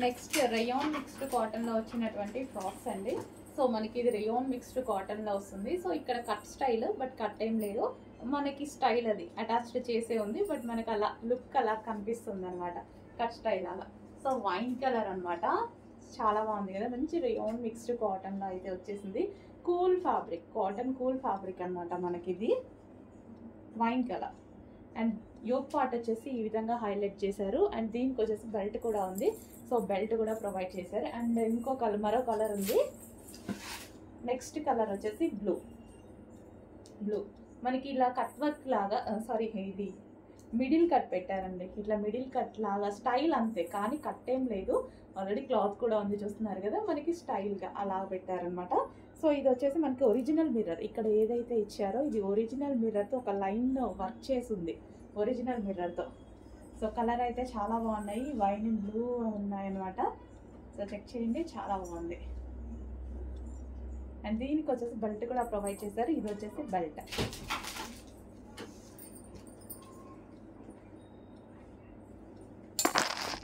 Next rayon mixed కాటన్లో వచ్చినటువంటి frocks అండి. సో మనకి ఇది రేయాన్ మిక్స్డ్ కాటన్లో వస్తుంది. సో ఇక్కడ కట్ స్టైల్, బట్ కట్ ఏం లేదు, మనకి స్టైల్ అది అటాచ్డ్ చేసే ఉంది, బట్ మనకి అలా లుక్ అలా కనిపిస్తుంది అనమాట, కట్ స్టైల్ అలా. సో వైన్ కలర్ అనమాట, చాలా బాగుంది కదా, మంచి రేయాన్ మిక్స్డ్ కాటన్లో అయితే వచ్చేసింది. Cool fabric, cotton cool fabric అనమాట మనకి ఇది, wine colour. And yoke part వచ్చేసి ఈ విధంగా హైలైట్ చేశారు. అండ్ దీనికి వచ్చేసి బెల్ట్ కూడా ఉంది. సో బెల్ట్ కూడా ప్రొవైడ్ చేశారు. అండ్ ఇంకో కలర్, మరో కలర్ ఉంది. నెక్స్ట్ కలర్ వచ్చేసి బ్లూ. మనకి ఇలా కట్ వర్క్ లాగా, సారీ ఇది మిడిల్ కట్ పెట్టారండి. ఇట్లా మిడిల్ కట్ లాగా స్టైల్ అంతే, కానీ కట్ ఏం లేదు. ఆల్రెడీ క్లాత్ కూడా ఉంది, చూస్తున్నారు కదా, మనకి స్టైల్గా అలా పెట్టారనమాట. సో ఇది వచ్చేసి మనకి ఒరిజినల్ మిర్రర్, ఇక్కడ ఏదైతే ఇచ్చారో ఇది ఒరిజినల్ మిర్రర్తో ఒక లైన్ వర్క్ చేసి ఉంది, ఒరిజినల్ మిర్రర్తో. సో కలర్ అయితే చాలా బాగున్నాయి, వైన్ బ్లూ ఉన్నాయన్నమాట. సో చెక్ చేయండి, చాలా బాగుంది. అండ్ దీనికి వచ్చేసి బెల్ట్ కూడా ప్రొవైడ్ చేశారు. ఇది వచ్చేసి బెల్ట్.